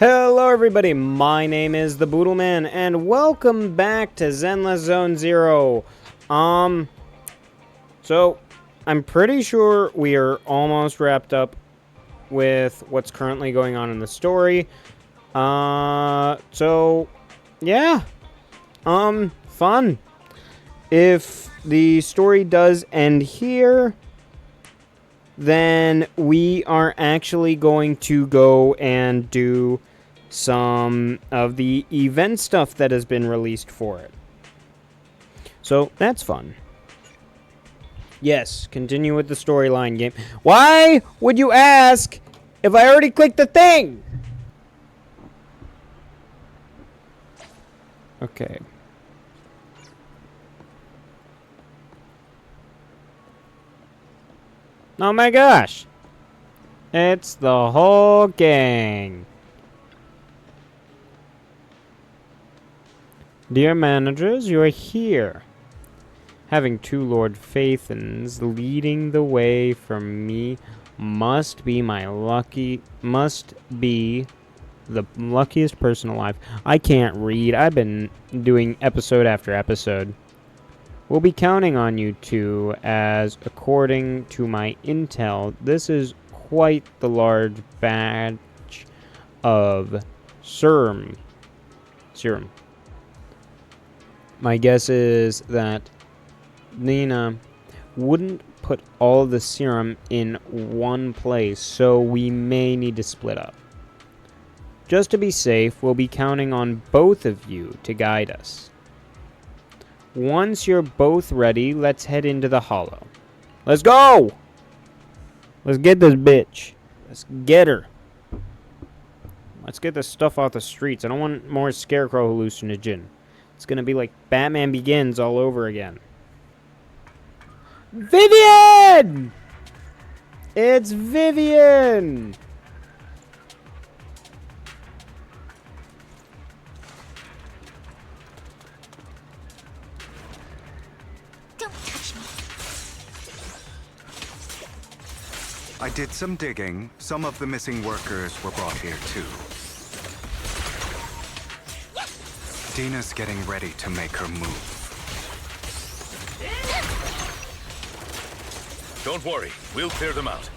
Hello everybody, my name is the Boodleman, and welcome back to Zenless Zone Zero. So, I'm pretty sure we are almost wrapped up with what's currently going on in the story. Yeah. Fun. If the story does end here, then we are actually going to go and do some of the event stuff that has been released for it. So that's fun. Yes, continue with the storyline game. Why would you ask if I already clicked the thing? Okay. Oh my gosh. It's the whole gang. Dear managers, you are here. Having two Lord Phaethons leading the way for me must be the luckiest person alive. I can't read. I've been doing episode after episode. We'll be counting on you two, as according to my intel, this is quite the large batch of serum. My guess is that Dina wouldn't put all the serum in one place, so we may need to split up. Just to be safe, we'll be counting on both of you to guide us. Once you're both ready, let's head into the hollow. Let's go! Let's get this bitch. Let's get her. Let's get this stuff off the streets. I don't want more scarecrow hallucinogen. It's gonna be like Batman Begins all over again. Vivian! It's Vivian! Don't touch me. I did some digging. Some of the missing workers were brought here too. Dina's getting ready to make her move. Don't worry, we'll clear them out.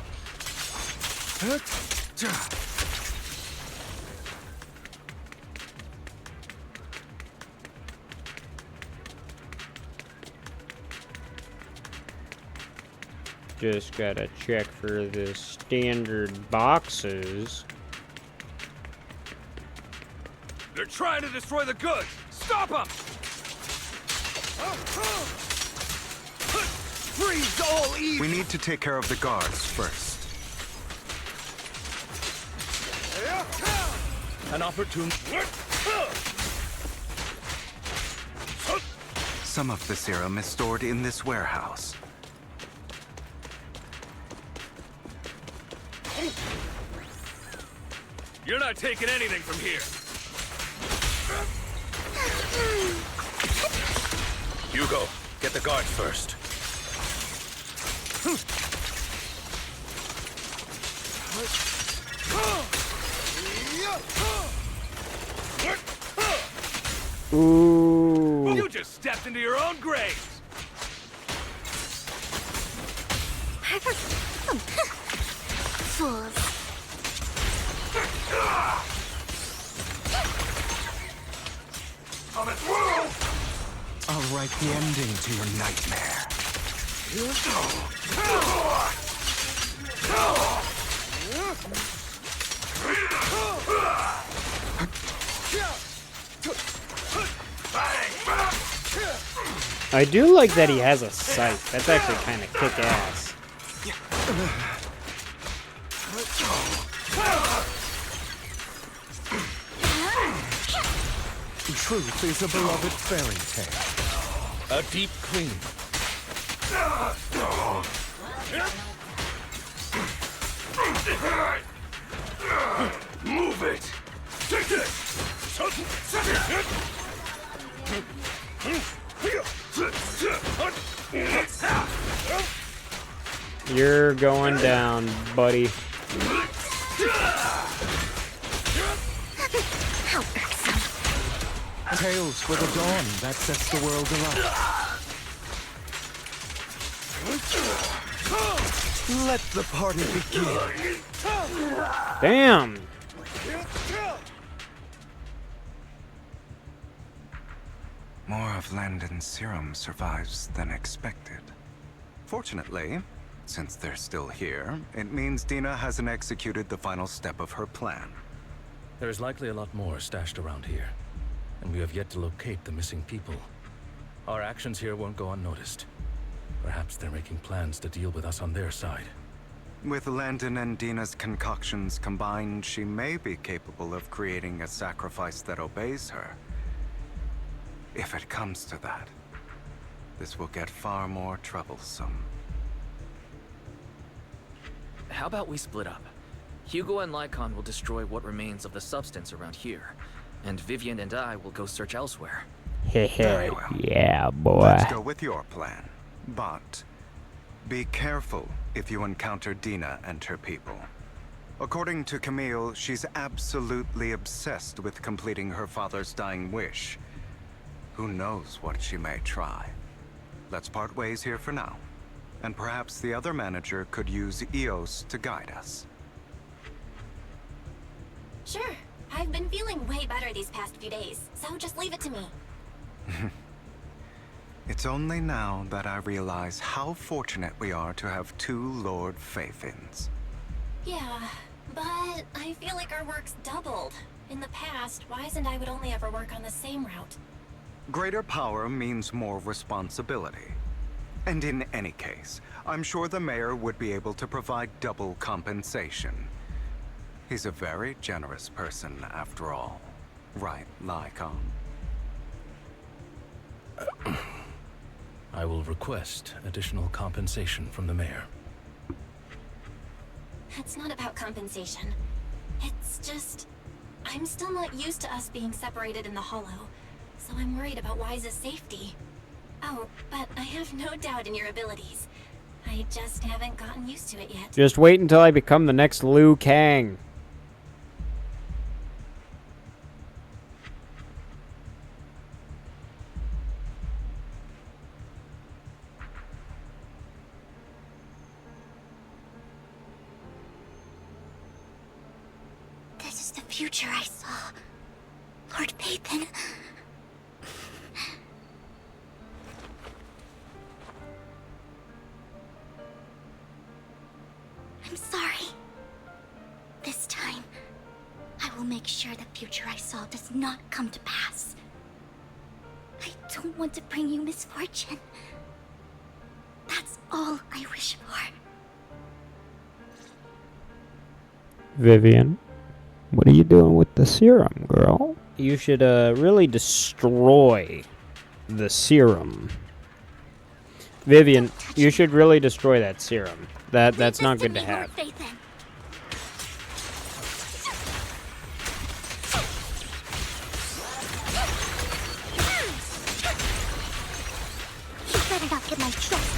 Just gotta check for the standard boxes. They're trying to destroy the goods! Stop them! Freeze all evil! We need to take care of the guards first. An opportune... Some of the serum is stored in this warehouse. You're not taking anything from here! Hugo, get the guards first. Ooh. You just stepped into your own grave! Fools. I'll write the ending to your nightmare. I do like that he has a sight. That's actually kind of kick-ass. Truth is a beloved fairy tale. A deep clean. Move it! Take it! You're going down, buddy. How irksome. Tales for the dawn that sets the world alight. Let the party begin. Damn. More of Landon's serum survives than expected. Fortunately, since they're still here, it means Dina hasn't executed the final step of her plan. There is likely a lot more stashed around here, and we have yet to locate the missing people. Our actions here won't go unnoticed. Perhaps they're making plans to deal with us on their side. With Landon and Dina's concoctions combined, she may be capable of creating a sacrifice that obeys her. If it comes to that, this will get far more troublesome. How about we split up? Hugo and Lycon will destroy what remains of the substance around here, and Vivian and I will go search elsewhere. Very well. Yeah, boy. Let's go with your plan. But be careful if you encounter Dina and her people. According to Camille, she's absolutely obsessed with completing her father's dying wish. Who knows what she may try. Let's part ways here for now. And perhaps the other manager could use EOS to guide us. Sure. I've been feeling way better these past few days, so just leave it to me. It's only now that I realize how fortunate we are to have two Lord Fayfins. Yeah, but I feel like our work's doubled. In the past, Wise and I would only ever work on the same route. Greater power means more responsibility. And in any case, I'm sure the mayor would be able to provide double compensation. He's a very generous person, after all. Right, Lycon? I will request additional compensation from the mayor. It's not about compensation. It's just... I'm still not used to us being separated in the Hollow, so I'm worried about Wise's safety. Oh, but I have no doubt in your abilities. I just haven't gotten used to it yet. Just wait until I become the next Liu Kang. This is the future I saw. Lord Payton. I'm sorry. This time, I will make sure the future I saw does not come to pass. I don't want to bring you misfortune. That's all I wish for. Vivian, what are you doing with the serum, girl? You should really destroy the serum. Vivian, you should really destroy that serum. That's not good to have. You better not get my trust.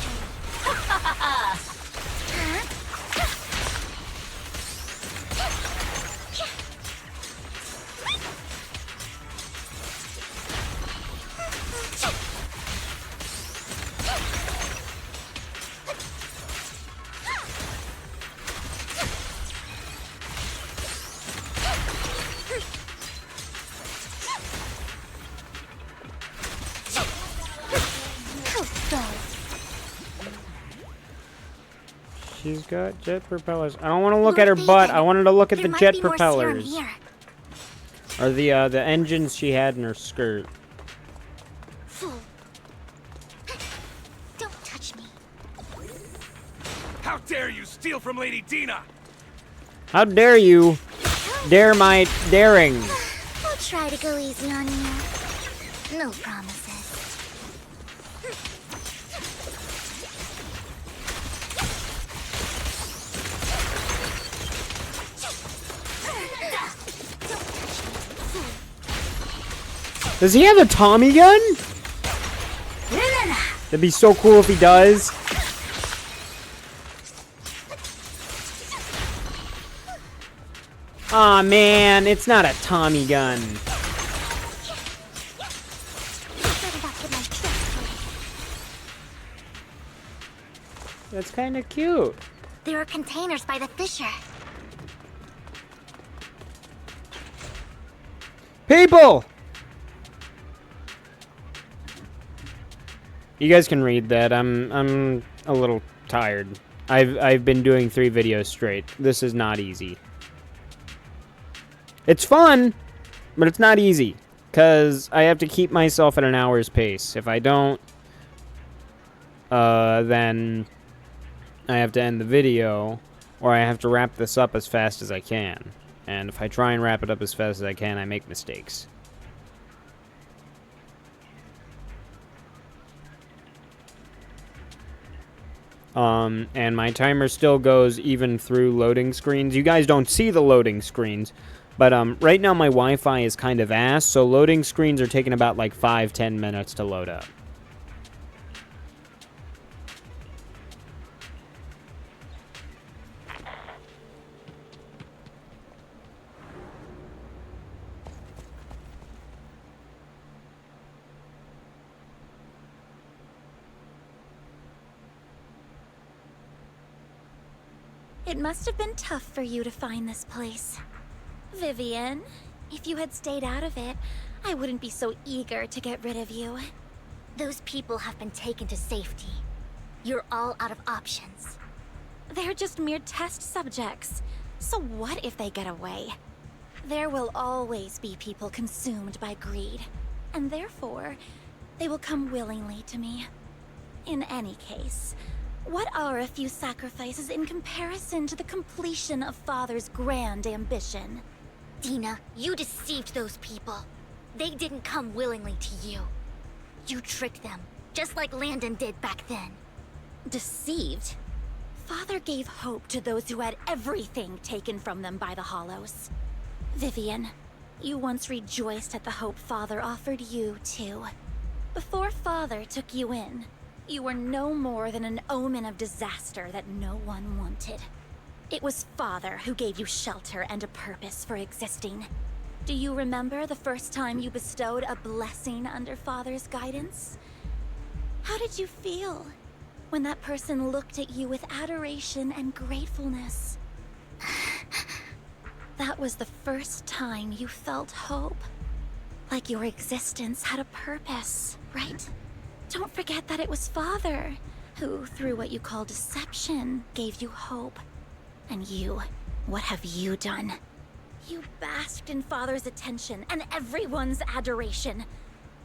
She's got jet propellers. I don't want to look at her butt. I wanted to look at the jet propellers. Or the engines she had in her skirt. Don't touch me. How dare you steal from Lady Dina? How dare you dare my daring? I'll try to go easy on you. No promises. Does he have a Tommy gun? That'd be so cool if he does. Aw, man, it's not a Tommy gun. That's kind of cute. There are containers by the fissure. People! You guys can read that. I'm a little tired. I've been doing 3 videos straight. This is not easy. It's fun, but it's not easy. Because I have to keep myself at an hour's pace. If I don't, then I have to end the video, or I have to wrap this up as fast as I can. And if I try and wrap it up as fast as I can, I make mistakes. And my timer still goes even through loading screens. You guys don't see the loading screens, but right now my Wi-Fi is kind of ass, so loading screens are taking about like 5-10 minutes to load up. It must have been tough for you to find this place. Vivian, if you had stayed out of it, I wouldn't be so eager to get rid of you. Those people have been taken to safety. You're all out of options. They're just mere test subjects. So what if they get away? There will always be people consumed by greed, and therefore, they will come willingly to me. In any case, what are a few sacrifices in comparison to the completion of Father's grand ambition? Dina, you deceived those people. They didn't come willingly to you. You tricked them, just like Landon did back then. Deceived? Father gave hope to those who had everything taken from them by the Hollows. Vivian, you once rejoiced at the hope Father offered you, too. Before Father took you in, you were no more than an omen of disaster that no one wanted. It was Father who gave you shelter and a purpose for existing. Do you remember the first time you bestowed a blessing under Father's guidance? How did you feel when that person looked at you with adoration and gratefulness? That was the first time you felt hope. Like your existence had a purpose, right? Don't forget that it was Father who, through what you call deception, gave you hope. And you, what have you done? You basked in Father's attention and everyone's adoration,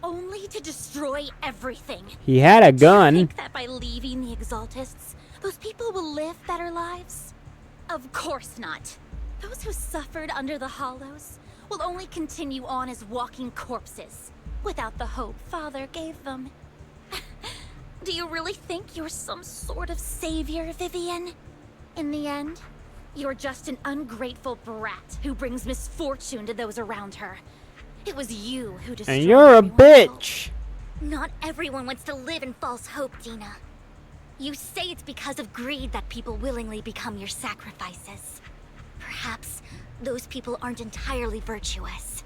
only to destroy everything. He had a gun. Do you think that by leaving the Exaltists, those people will live better lives? Of course not. Those who suffered under the Hollows will only continue on as walking corpses, without the hope Father gave them. Do you really think you're some sort of savior, Vivian? In the end, you're just an ungrateful brat who brings misfortune to those around her. It was you who destroyed And you're a everyone's bitch. hope. Not everyone wants to live in false hope, Dina. You say it's because of greed that people willingly become your sacrifices. Perhaps those people aren't entirely virtuous.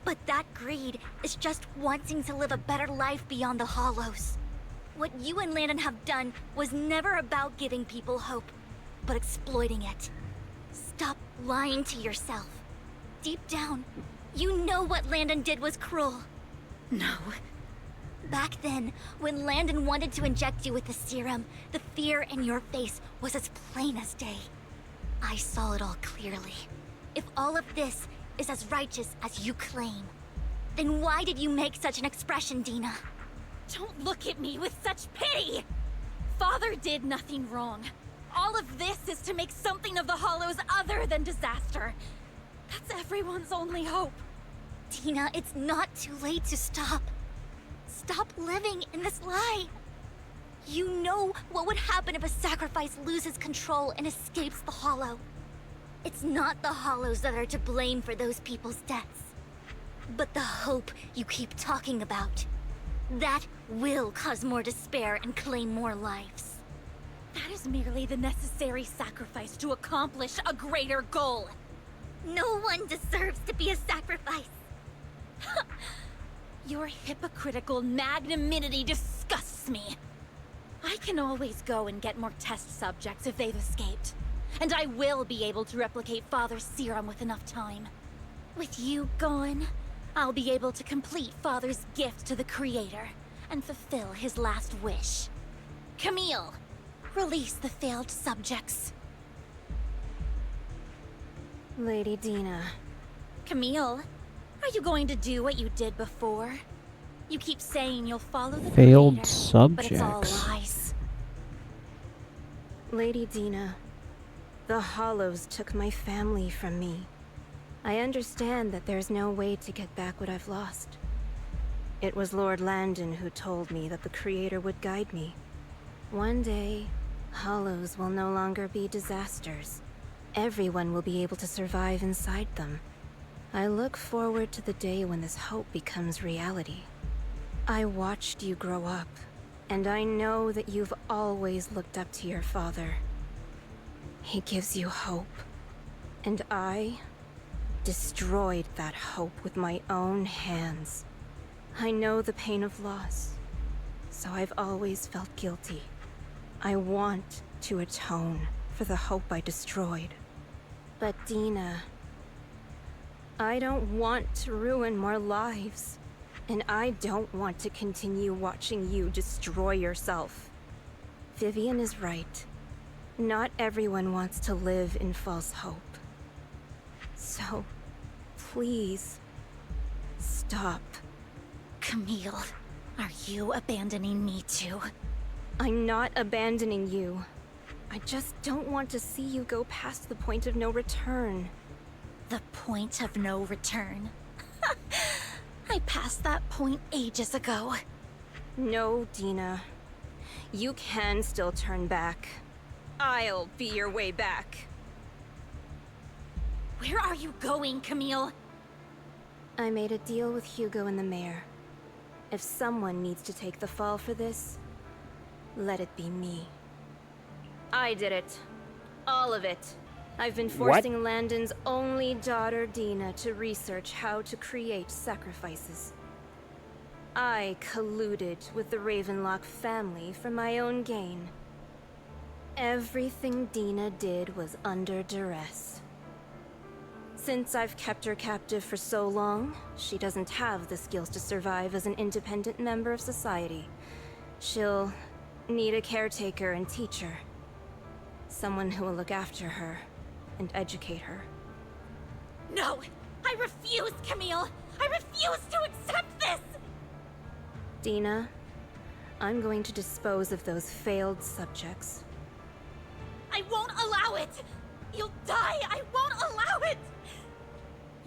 But that greed is just wanting to live a better life beyond the Hollows. What you and Landon have done was never about giving people hope, but exploiting it. Stop lying to yourself. Deep down, you know what Landon did was cruel. No. Back then, when Landon wanted to inject you with the serum, the fear in your face was as plain as day. I saw it all clearly. If all of this is as righteous as you claim, then why did you make such an expression, Dina? Don't look at me with such pity! Father did nothing wrong. All of this is to make something of the Hollows other than disaster. That's everyone's only hope. Dina, it's not too late to stop. Stop living in this lie. You know what would happen if a sacrifice loses control and escapes the Hollow. It's not the Hollows that are to blame for those people's deaths, but the hope you keep talking about. That will cause more despair and claim more lives. That is merely the necessary sacrifice to accomplish a greater goal. No one deserves to be a sacrifice. Your hypocritical magnanimity disgusts me. I can always go and get more test subjects if they've escaped. And I will be able to replicate Father's serum with enough time. With you gone, I'll be able to complete Father's gift to the Creator and fulfill his last wish. Camille, release the failed subjects. Lady Dina. Camille, are you going to do what you did before? You keep saying you'll follow the Failed Creator, but it's all subjects. lies. Lady Dina, the Hollows took my family from me. I understand that there's no way to get back what I've lost. It was Lord Landon who told me that the Creator would guide me. One day, Hollows will no longer be disasters. Everyone will be able to survive inside them. I look forward to the day when this hope becomes reality. I watched you grow up, and I know that you've always looked up to your father. He gives you hope, and I destroyed that hope with my own hands. I know the pain of loss, so I've always felt guilty. I want to atone for the hope I destroyed. But Dina, I don't want to ruin more lives, and I don't want to continue watching you destroy yourself. Vivian is right. Not everyone wants to live in false hope. So, please, stop. Camille, are you abandoning me too? I'm not abandoning you. I just don't want to see you go past the point of no return. The point of no return? I passed that point ages ago. No, Dina. You can still turn back. I'll be your way back. Where are you going, Camille? I made a deal with Hugo and the mayor. If someone needs to take the fall for this, let it be me. I did it. All of it. I've been forcing Landon's only daughter, Dina, to research how to create sacrifices. I colluded with the Ravenlock family for my own gain. Everything Dina did was under duress. Since I've kept her captive for so long, she doesn't have the skills to survive as an independent member of society. She'll need a caretaker and teacher. Someone who will look after her and educate her. No! I refuse, Camille! I refuse to accept this! Dina, I'm going to dispose of those failed subjects. I won't allow it! You'll die! I won't allow it!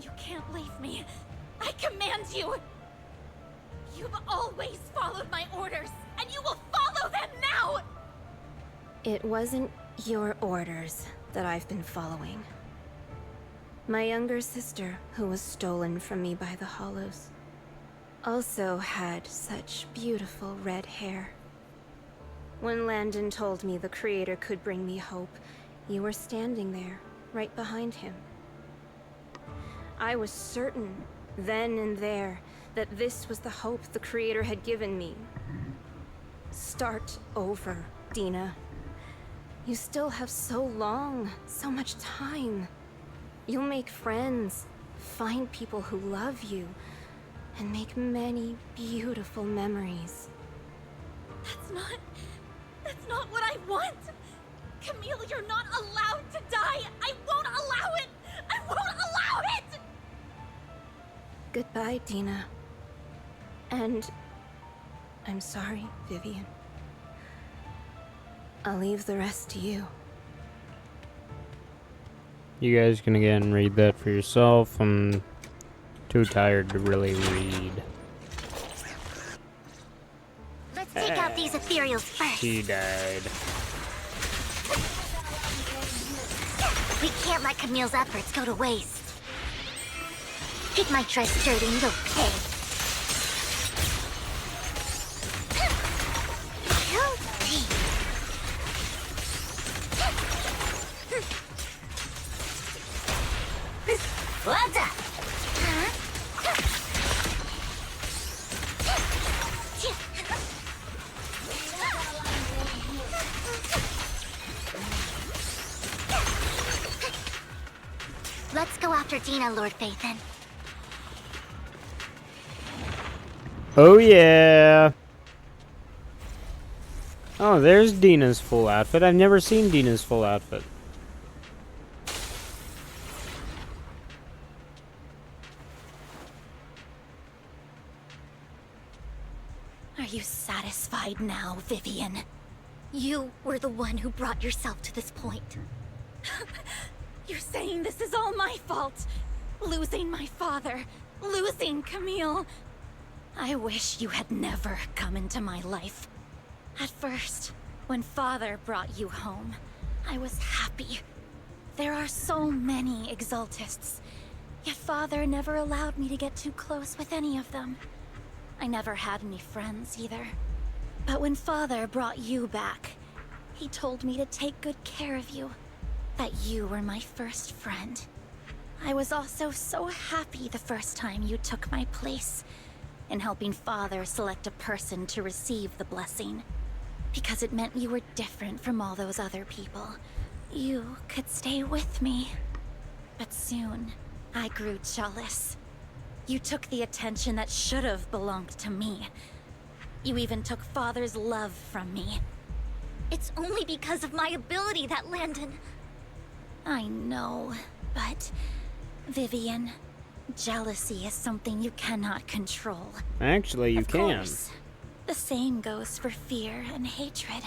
You can't leave me. I command you! You've always followed my orders, and you will follow them now! It wasn't your orders that I've been following. My younger sister, who was stolen from me by the Hollows, also had such beautiful red hair. When Landon told me the Creator could bring me hope, you were standing there, right behind him. I was certain, then and there, that this was the hope the Creator had given me. Start over, Dina. You still have so long, so much time. You'll make friends, find people who love you, and make many beautiful memories. That's not what I want! Camille, you're not allowed to die! I won't allow it! I won't allow it! Goodbye, Dina. And I'm sorry, Vivian. I'll leave the rest to you. You guys can again read that for yourself. I'm too tired to really read. Let's take out these ethereals first. She died. We can't let Camille's efforts go to waste. It might try sturdy and you'll pay. Dina, Lord Phaethon. Oh yeah. Oh, there's Dina's full outfit. I've never seen Dina's full outfit. Are you satisfied now, Vivian? You were the one who brought yourself to this point. You're saying this is all my fault? Losing my father, losing Camille. I wish you had never come into my life. At first, when Father brought you home, I was happy. There are so many Exaltists, yet Father never allowed me to get too close with any of them. I never had any friends either. But when Father brought you back, he told me to take good care of you. That you were my first friend. I was also so happy the first time you took my place in helping Father select a person to receive the blessing. Because it meant you were different from all those other people. You could stay with me. But soon, I grew jealous. You took the attention that should have belonged to me. You even took Father's love from me. It's only because of my ability that Landon... I know, but... Vivian, jealousy is something you cannot control. Actually, you Of can. course, the same goes for fear and hatred.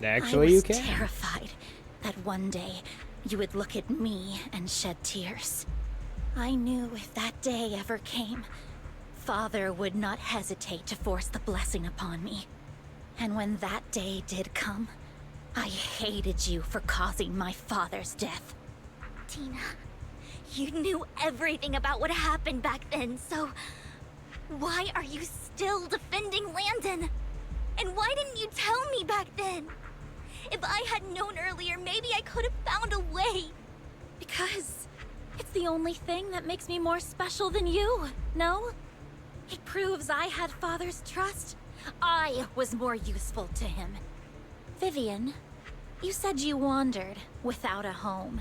Actually, you can. I was terrified that one day you would look at me and shed tears. I knew if that day ever came, Father would not hesitate to force the blessing upon me. And when that day did come, I hated you for causing my father's death. Tina, you knew everything about what happened back then, so... why are you still defending Landon? And why didn't you tell me back then? If I had known earlier, maybe I could have found a way. Because it's the only thing that makes me more special than you, no? It proves I had Father's trust. I was more useful to him. Vivian, you said you wandered without a home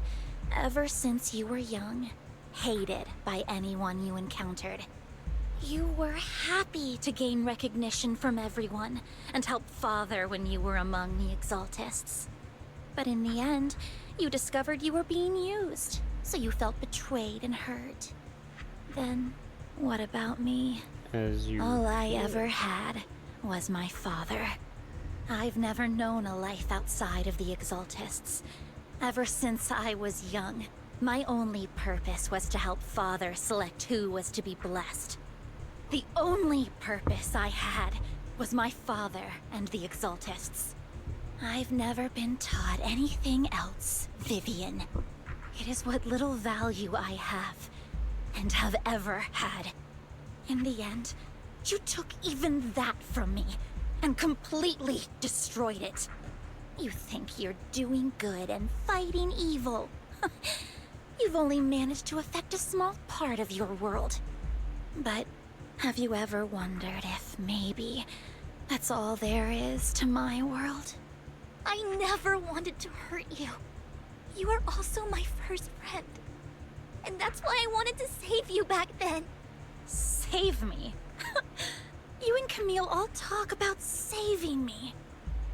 ever since you were young, hated by anyone you encountered. You were happy to gain recognition from everyone and help Father when you were among the Exaltists. But in the end, you discovered you were being used, so you felt betrayed and hurt. Then, what about me? All I ever had was my father. I've never known a life outside of the Exaltists. Ever since I was young, my only purpose was to help Father select who was to be blessed. The only purpose I had was my father and the Exaltists. I've never been taught anything else, Vivian. It is what little value I have, and have ever had. In the end, you took even that from me, and completely destroyed it. You think you're doing good and fighting evil. You've only managed to affect a small part of your world. But have you ever wondered if maybe that's all there is to my world? I never wanted to hurt you. You are also my first friend. And that's why I wanted to save you back then. Save me? You and Camille all talk about saving me.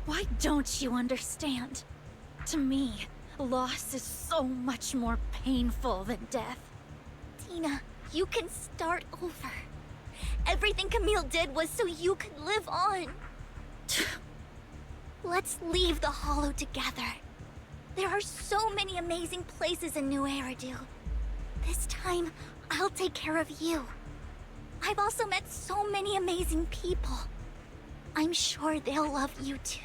Why don't you understand? To me, loss is so much more painful than death. Tina, you can start over. Everything Camille did was so you could live on. Let's leave the Hollow together. There are so many amazing places in New Eridu. This time, I'll take care of you. I've also met so many amazing people. I'm sure they'll love you too.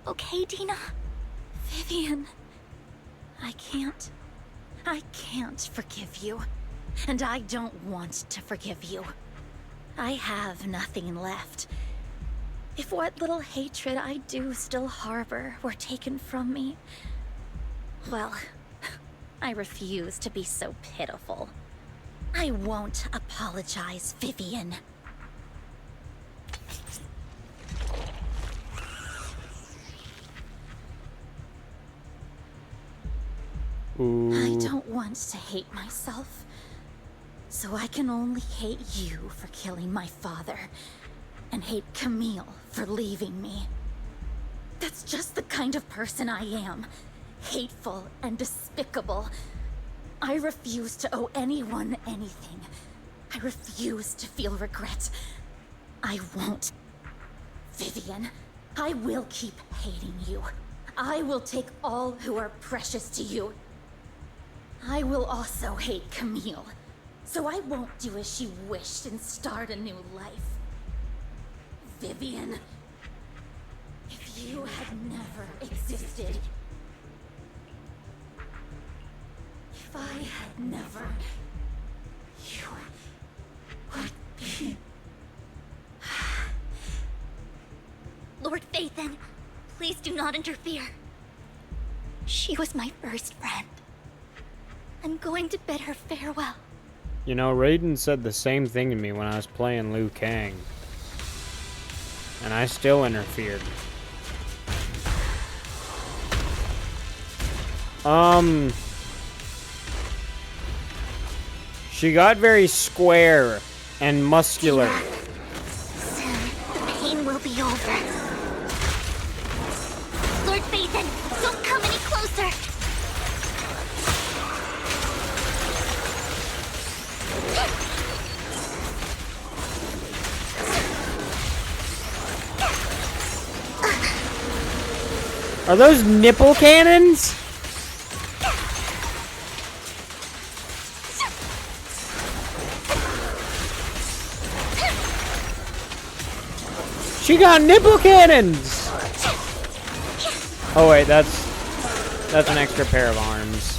Okay, Dina? Vivian, I can't forgive you. And I don't want to forgive you. I have nothing left. If what little hatred I do still harbor were taken from me, well, I refuse to be so pitiful. I won't apologize, Vivian. Ooh. I don't want to hate myself. So I can only hate you for killing my father, and hate Camille for leaving me. That's just the kind of person I am. Hateful and despicable. I refuse to owe anyone anything. I refuse to feel regret. I won't. Vivian, I will keep hating you. I will take all who are precious to you. I will also hate Camille. So I won't do as she wished and start a new life. Vivian, if you had never existed, if I had never, you would be... Lord Phaethon, please do not interfere. She was my first friend. I'm going to bid her farewell. You know, Raiden said the same thing to me when I was playing Liu Kang. And I still interfered. She got very square and muscular. Soon, the pain will be over. Lord Phaethon, don't come any closer! Are those nipple cannons? She got nipple cannons! Oh wait, that's an extra pair of arms.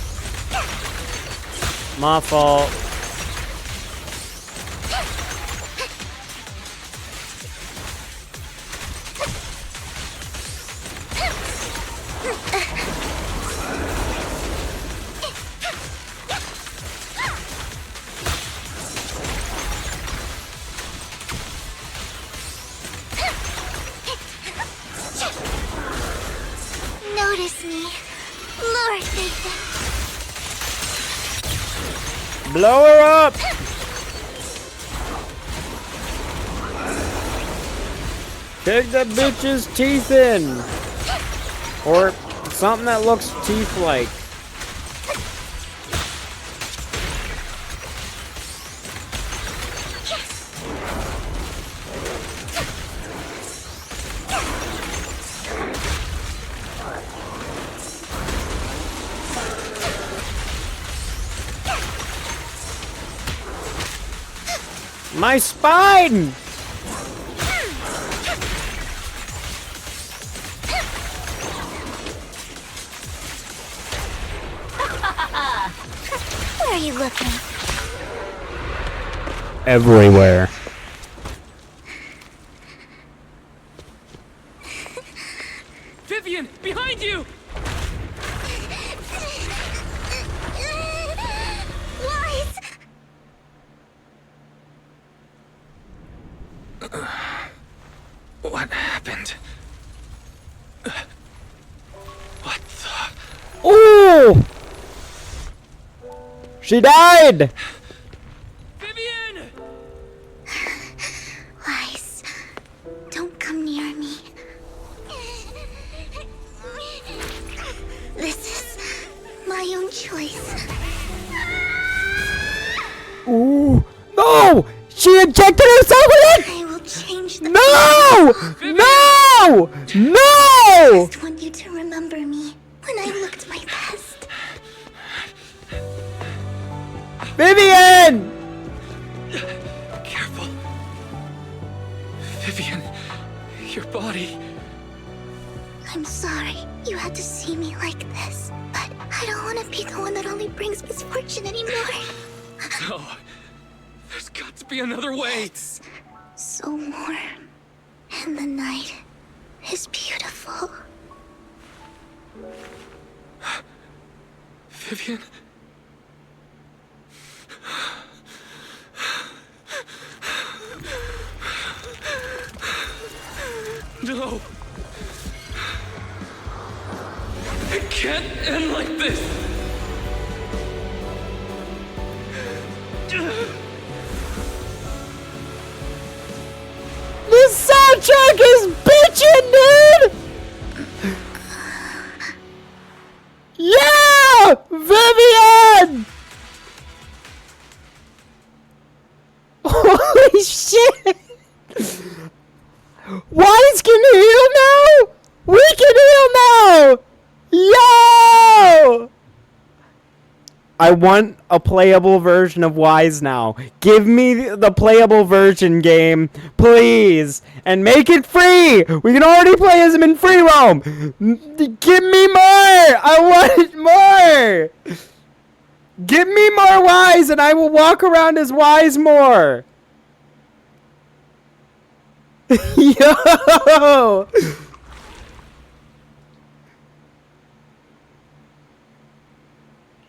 My fault. Notice me, Lord Phaethon. Blow her up! Kick that bitch's teeth in! Or something that looks teeth-like. My spine! Where are you looking? Everywhere. Vivian, behind you! Wise! What happened? What the... Ooh! She died! Vivian! Wise, don't come near me. This is my own choice. Ooh! No! She injected herself with it! I will change the No! No! No! I just want you to remember me when I looked my best. Vivian! Careful. Vivian, your body... I'm sorry you had to see me like this, but I don't want to be the one that only brings misfortune anymore. No. There's got to be another way. It's so warm, and the night is beautiful. Vivian? No. It can't end like this. Chuck is bitching, dude! Yeah! Vivian! Holy shit! Wise can heal now? We can heal now! Yo! I want a playable version of Wise now. Give me the playable version, game, please. And make it free! We can already play as him in free roam! Give me more! I want more! Give me more Wise and I will walk around as Wise more! Yo!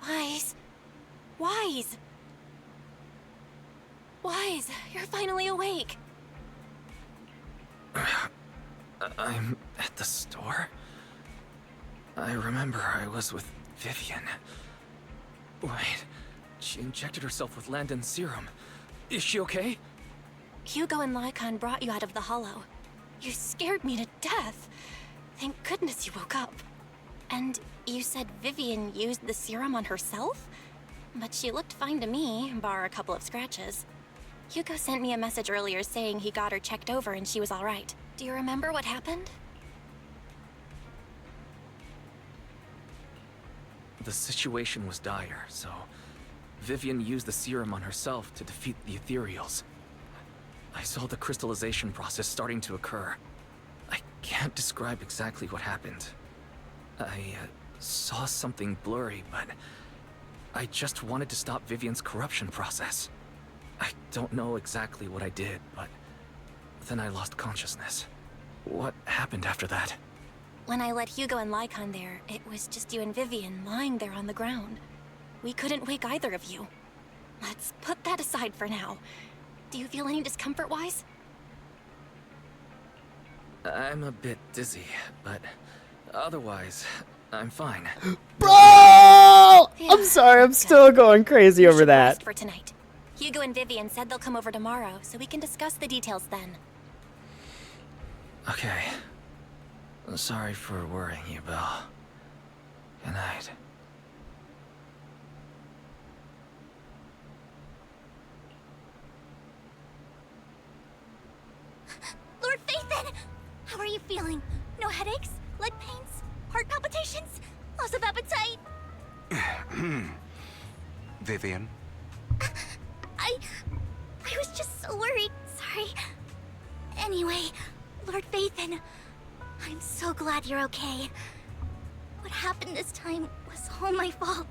Wise. Wise. Wise, you're finally awake. I'm at the store. I remember I was with Vivian. Wait, she injected herself with Landon's serum. Is she okay? Hugo and Lycon brought you out of the hollow. You scared me to death. Thank goodness you woke up. And you said Vivian used the serum on herself? But she looked fine to me, bar a couple of scratches. Hugo sent me a message earlier saying he got her checked over and she was alright. Do you remember what happened? The situation was dire, so Vivian used the serum on herself to defeat the ethereals. I saw the crystallization process starting to occur. I can't describe exactly what happened. I saw something blurry, but I just wanted to stop Vivian's corruption process. I don't know exactly what I did, but then I lost consciousness. What happened after that? When I let Hugo and Lycon there, it was just you and Vivian lying there on the ground. We couldn't wake either of you. Let's put that aside for now. Do you feel any discomfort, Wise? I'm a bit dizzy, but otherwise, I'm fine. Bro! Yeah, I'm sorry, I'm good. still going crazy You over should that. rest for tonight. Hugo and Vivian said they'll come over tomorrow, so we can discuss the details then. Okay. Sorry for worrying you, Belle. Good night. Lord Phaethon! How are you feeling? No headaches? Leg pains? Heart palpitations? Loss of appetite? Vivian? I was just so worried. Sorry. Anyway, Lord Phaethon, I'm so glad you're okay. What happened this time was all my fault.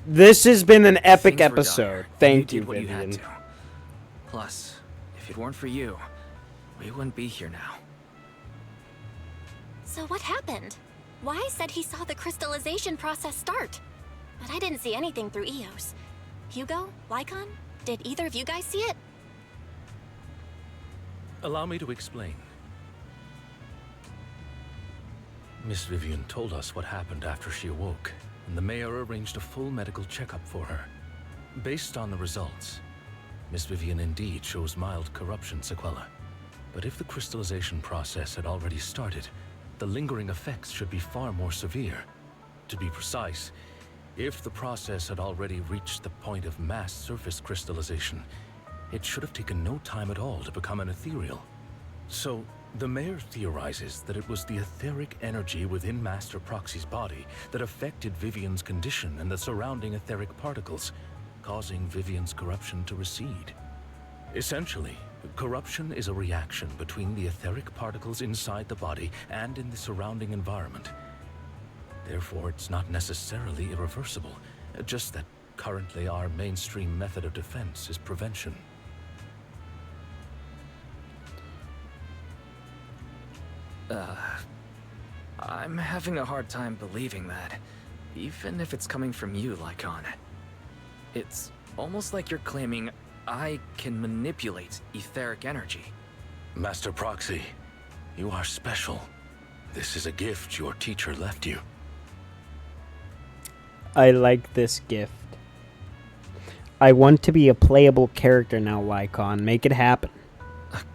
This has been an epic Things were episode. dire. Thank You you, did what you had Vivian. to. Plus, if it weren't for you, we wouldn't be here now. So what happened? Wise said he saw the crystallization process start. But I didn't see anything through Eos. Hugo? Lycon? Did either of you guys see it? Allow me to explain. Miss Vivian told us what happened after she awoke, and the mayor arranged a full medical checkup for her. Based on the results, Miss Vivian indeed shows mild corruption sequelae. But if the crystallization process had already started, the lingering effects should be far more severe. To be precise, if the process had already reached the point of mass surface crystallization, it should have taken no time at all to become an ethereal. So, the mayor theorizes that it was the etheric energy within Master Proxy's body that affected Vivian's condition and the surrounding etheric particles, causing Vivian's corruption to recede. Essentially, corruption is a reaction between the etheric particles inside the body and in the surrounding environment. Therefore, it's not necessarily irreversible, just that currently our mainstream method of defense is prevention. I'm having a hard time believing that, even if it's coming from you, Lycon. It's almost like you're claiming I can manipulate etheric energy. Master Proxy, you are special. This is a gift your teacher left you. I like this gift. I want to be a playable character now, Lycon. Make it happen.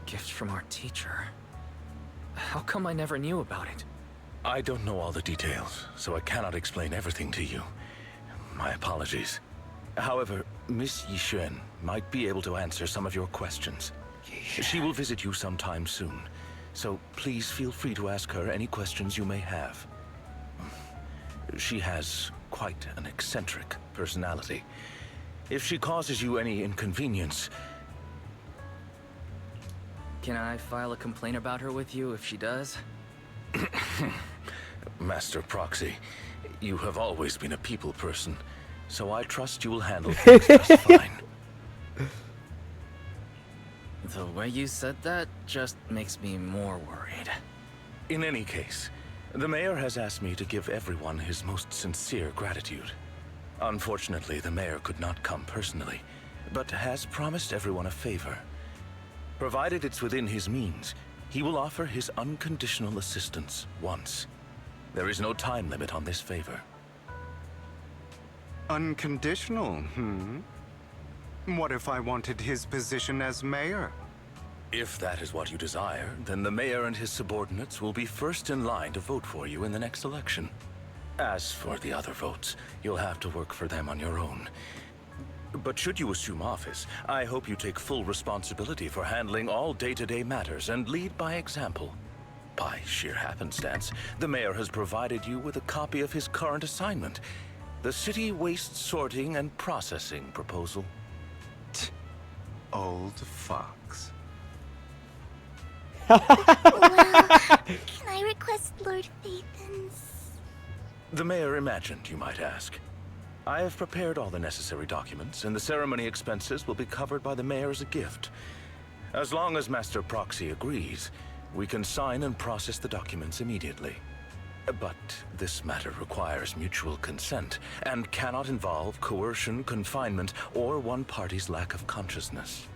gift from our teacher. How come I never knew about it? I don't know all the details, so I cannot explain everything to you. My apologies. However, Miss Yixuan might be able to answer some of your questions. She will visit you sometime soon, so please feel free to ask her any questions you may have. She has quite an eccentric personality. If she causes you any inconvenience... Can I file a complaint about her with you if she does? Master Proxy, you have always been a people person, so I trust you will handle things just fine. The way you said that just makes me more worried. In any case, the mayor has asked me to give everyone his most sincere gratitude. Unfortunately, the mayor could not come personally, but has promised everyone a favor. Provided it's within his means, he will offer his unconditional assistance once. There is no time limit on this favor. Unconditional, What if I wanted his position as mayor? If that is what you desire, then the mayor and his subordinates will be first in line to vote for you in the next election. As for the other votes, you'll have to work for them on your own. But should you assume office, I hope you take full responsibility for handling all day-to-day matters and lead by example. By sheer happenstance, the mayor has provided you with a copy of his current assignment, the City Waste Sorting and Processing proposal. Old fox. Well, can I request Lord Phaethon's? The mayor imagined you might ask. I have prepared all the necessary documents, and the ceremony expenses will be covered by the mayor as a gift. As long as Master Proxy agrees, we can sign and process the documents immediately. But this matter requires mutual consent, and cannot involve coercion, confinement, or one party's lack of consciousness.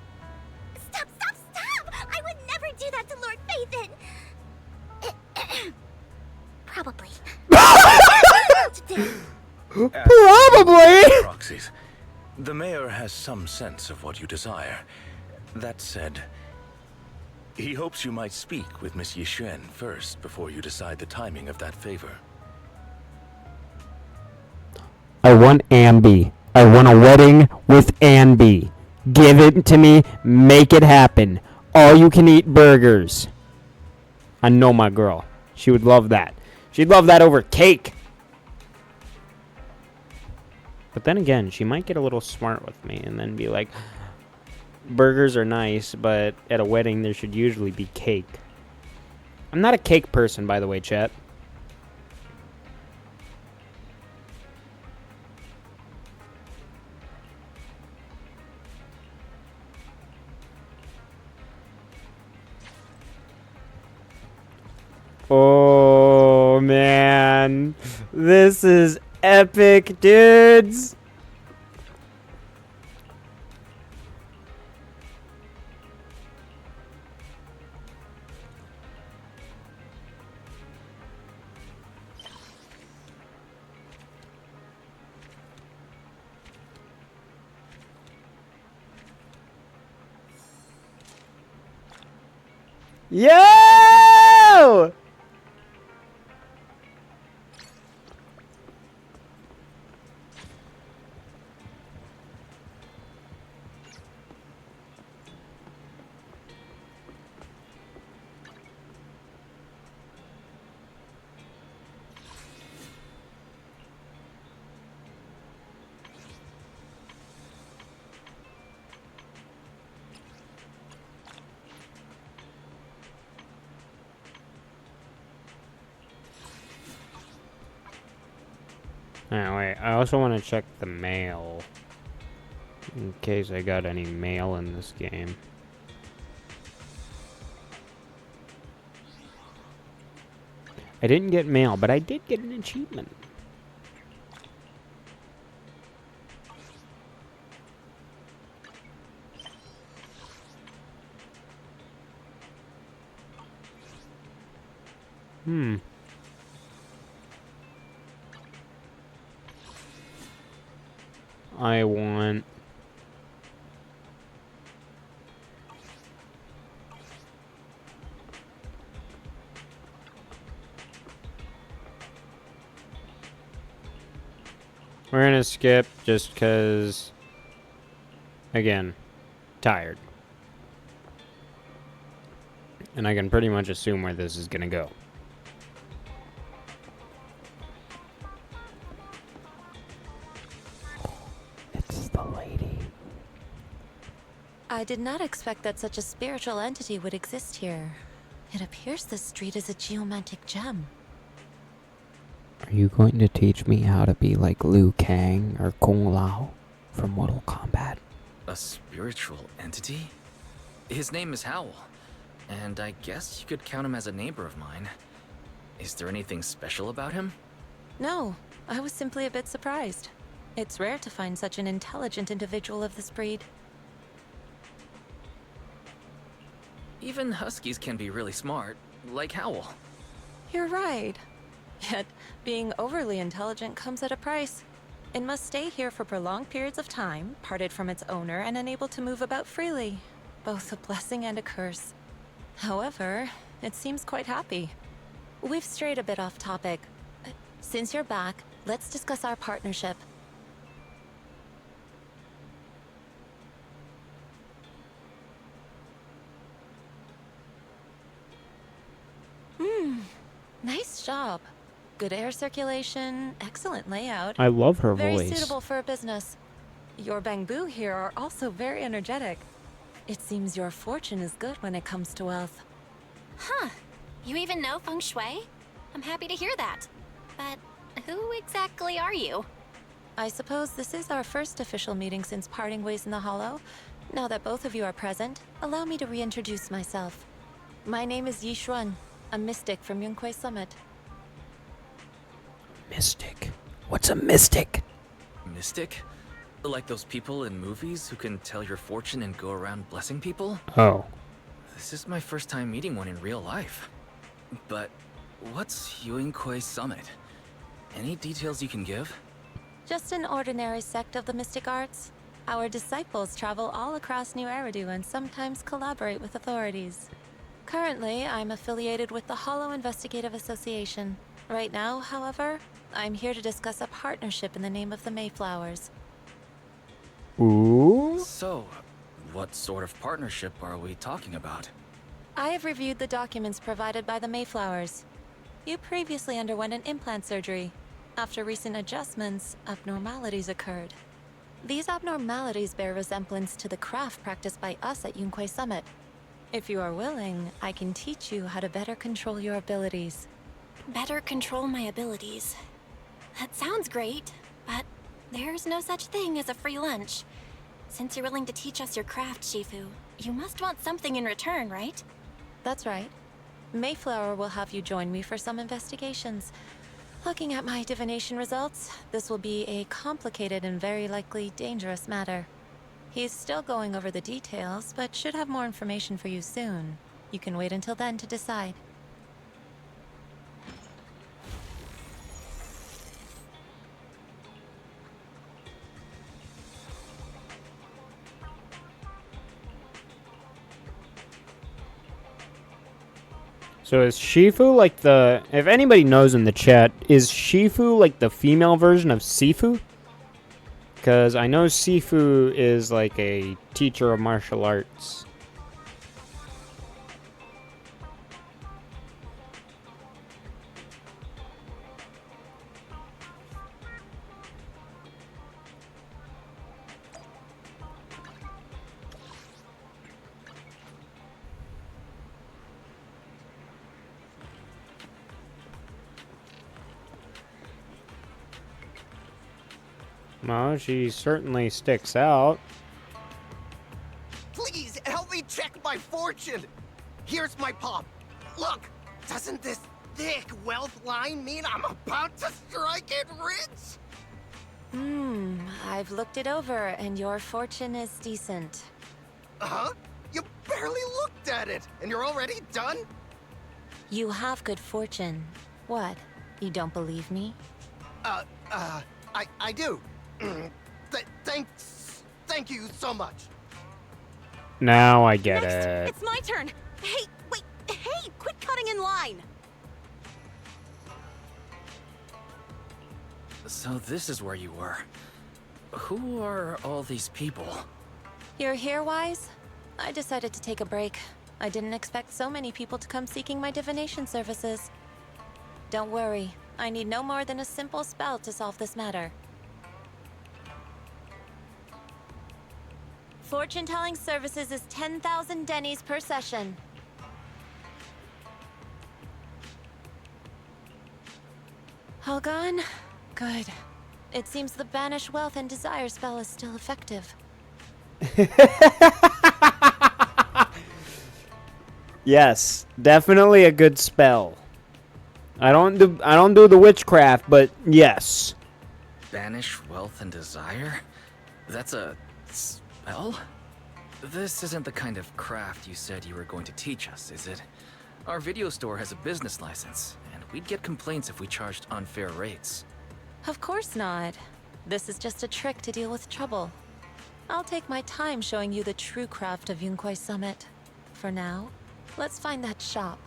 Stop, stop, stop! I would never do that to Lord Phaethon! Probably. Probably! Proxies. The mayor has some sense of what you desire. That said, he hopes you might speak with Miss Yixuan first before you decide the timing of that favor. I want Ambi. I want a wedding with Ambi. Give it to me. Make it happen. All you can eat burgers. I know my girl. She would love that. She'd love that over cake. But then again, she might get a little smart with me and then be like, burgers are nice, but at a wedding there should usually be cake. I'm not a cake person, by the way, chat. Oh, man. This is epic, dudes. Yo! Oh, wait, I also want to check the mail. In case I got any mail in this game. I didn't get mail, but I did get an achievement. I want We're gonna skip just because, again, tired. And I can pretty much assume where this is gonna go. It's the lady. I did not expect that such a spiritual entity would exist here. It appears this street is a geomantic gem. Are you going to teach me how to be like Liu Kang or Kung Lao from Mortal Kombat? A spiritual entity? His name is Howl, and I guess you could count him as a neighbor of mine. Is there anything special about him? No, I was simply a bit surprised. It's rare to find such an intelligent individual of this breed. Even huskies can be really smart, like Howl. You're right. Yet, being overly intelligent comes at a price. It must stay here for prolonged periods of time, parted from its owner and unable to move about freely. Both a blessing and a curse. However, it seems quite happy. We've strayed a bit off topic. Since you're back, let's discuss our partnership. Nice job. Good air circulation, excellent layout. I love her Very voice. suitable for a business. Your bamboo here are also very energetic. It seems your fortune is good when it comes to wealth. Huh. You even know feng shui? I'm happy to hear that. But who exactly are you? I suppose this is our first official meeting since parting ways in the Hollow. Now that both of you are present, allow me to reintroduce myself. My name is Yi Xuan, a mystic from Yunquei Summit. Mystic? What's a mystic? Mystic? Like those people in movies who can tell your fortune and go around blessing people? Oh. This is my first time meeting one in real life. But what's Yunquei Summit? Any details you can give? Just an ordinary sect of the mystic arts. Our disciples travel all across New Eridu and sometimes collaborate with authorities. Currently, I'm affiliated with the Hollow Investigative Association. Right now, however, I'm here to discuss a partnership in the name of the Mayflowers. Ooh. So, what sort of partnership are we talking about? I have reviewed the documents provided by the Mayflowers. You previously underwent an implant surgery. After recent adjustments, abnormalities occurred. These abnormalities bear resemblance to the craft practiced by us at Yunquei Summit. If you are willing, I can teach you how to better control your abilities. Better control my abilities. That sounds great, but there's no such thing as a free lunch. Since you're willing to teach us your craft, Shifu, you must want something in return, right? That's right. Mayflower will have you join me for some investigations. Looking at my divination results, this will be a complicated and very likely dangerous matter. He's still going over the details, but should have more information for you soon. You can wait until then to decide. So is Shifu like the... If anybody knows in the chat, is Shifu like the female version of Sifu? Because I know Sifu is like a teacher of martial arts. Well, she certainly sticks out. Please help me check my fortune. Here's my palm. Look, doesn't this thick wealth line mean I'm about to strike it rich? I've looked it over, and your fortune is decent. Huh? You barely looked at it, and you're already done? You have good fortune. What? You don't believe me? I do. Thank you so much. Now I get Next, it. it's my turn. Hey, wait, hey, quit cutting in line. So this is where you were. Who are all these people? You're here, Wise? I decided to take a break. I didn't expect so many people to come seeking my divination services. Don't worry, I need no more than a simple spell to solve this matter. Fortune-telling services is 10,000 dennies per session. All gone? Good. It seems the Banish Wealth and Desire spell is still effective. Yes, definitely a good spell. I don't do the witchcraft, but yes. Banish wealth and desire? That's a spell? This isn't the kind of craft you said you were going to teach us, is it? Our video store has a business license, and we'd get complaints if we charged unfair rates. Of course not. This is just a trick to deal with trouble. I'll take my time showing you the true craft of Yunquai Summit. For now, let's find that shop.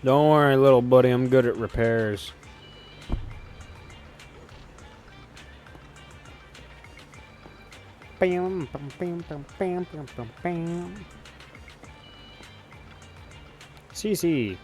Don't worry, little buddy. I'm good at repairs. Bam, bam, bam, bam, bam, bam, bam, bam. CC.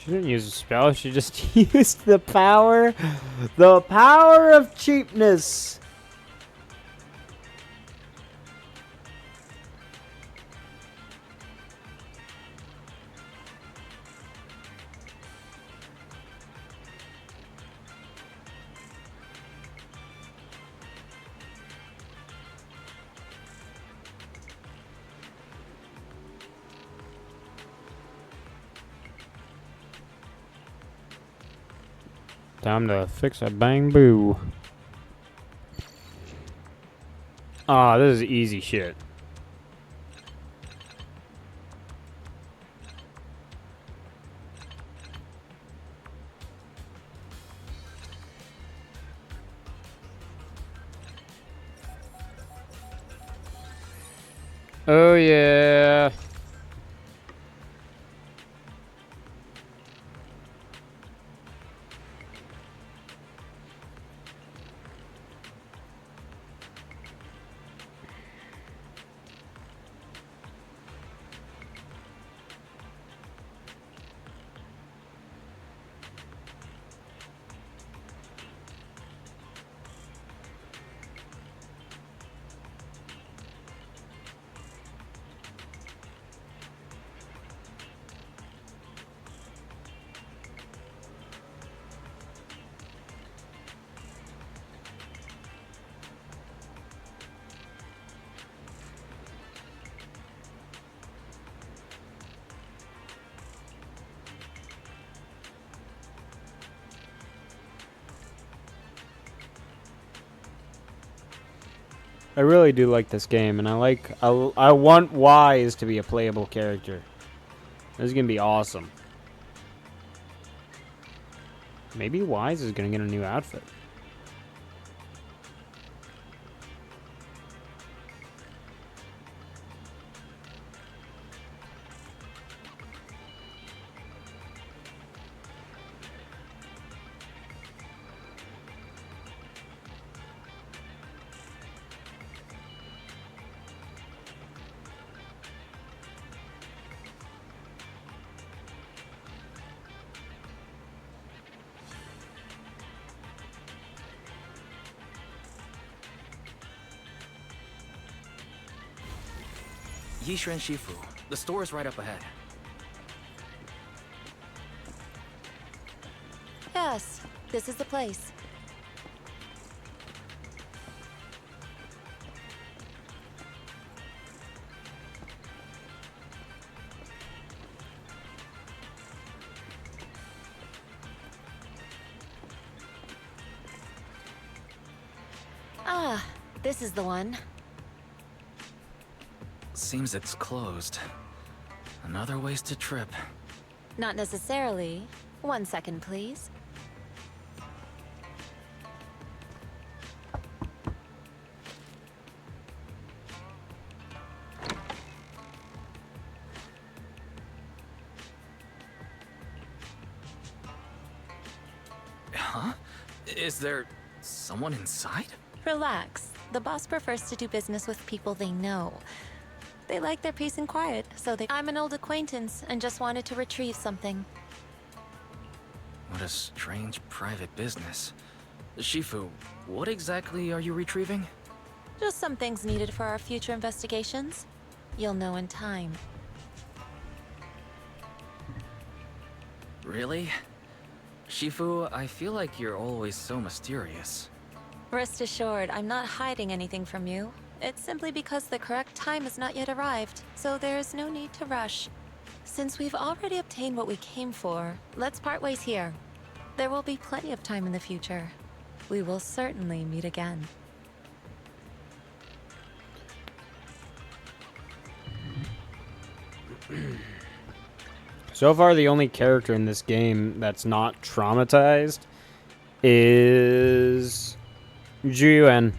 She didn't use a spell, she just used the power. The power of cheapness. Time to fix a bang boo. Ah, this is easy shit. Oh yeah. really do like this game, and I want Wise to be a playable character. This is gonna be awesome. Maybe Wise is gonna get a new outfit. Yishren Shifu. The store is right up ahead. Yes, this is the place. Ah, this is the one. Seems it's closed. Another wasted trip. Not necessarily. 1 second, please. Huh? Is there someone inside? Relax. The boss prefers to do business with people they know. They like their peace and quiet, so I'm an old acquaintance and just wanted to retrieve something. What a strange private business. Shifu, what exactly are you retrieving? Just some things needed for our future investigations. You'll know in time. Really? Shifu, I feel like you're always so mysterious. Rest assured, I'm not hiding anything from you. It's simply because the correct time has not yet arrived, so there is no need to rush. Since we've already obtained what we came for, let's part ways here. There will be plenty of time in the future. We will certainly meet again. So far, the only character in this game that's not traumatized is Juyuan.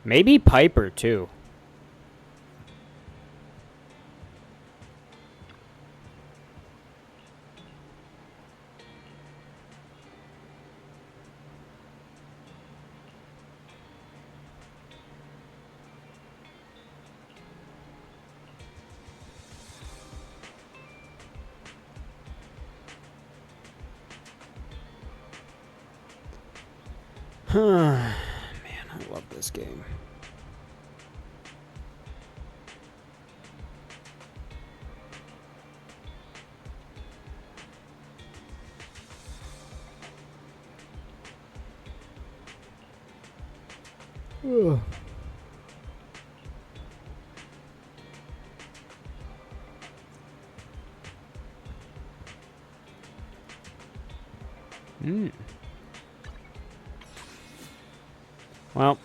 Maybe Piper, too. Man, I love this game. Ugh. Well,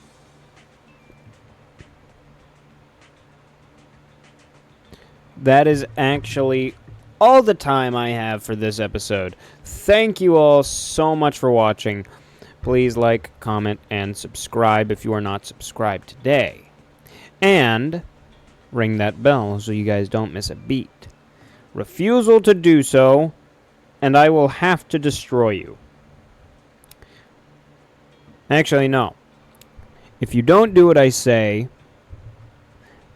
that is actually all the time I have for this episode. Thank you all so much for watching. Please like, comment, and subscribe if you are not subscribed today. And ring that bell so you guys don't miss a beat. Refusal to do so, and I will have to destroy you. Actually, no. If you don't do what I say,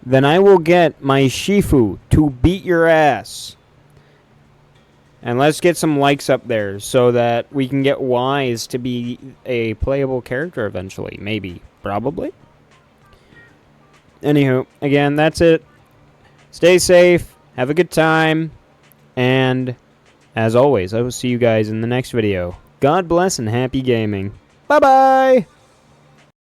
then I will get my Shifu to beat your ass. And let's get some likes up there so that we can get Wise to be a playable character eventually. Maybe. Probably. Anywho, again, that's it. Stay safe. Have a good time. And, as always, I will see you guys in the next video. God bless and happy gaming. Bye-bye!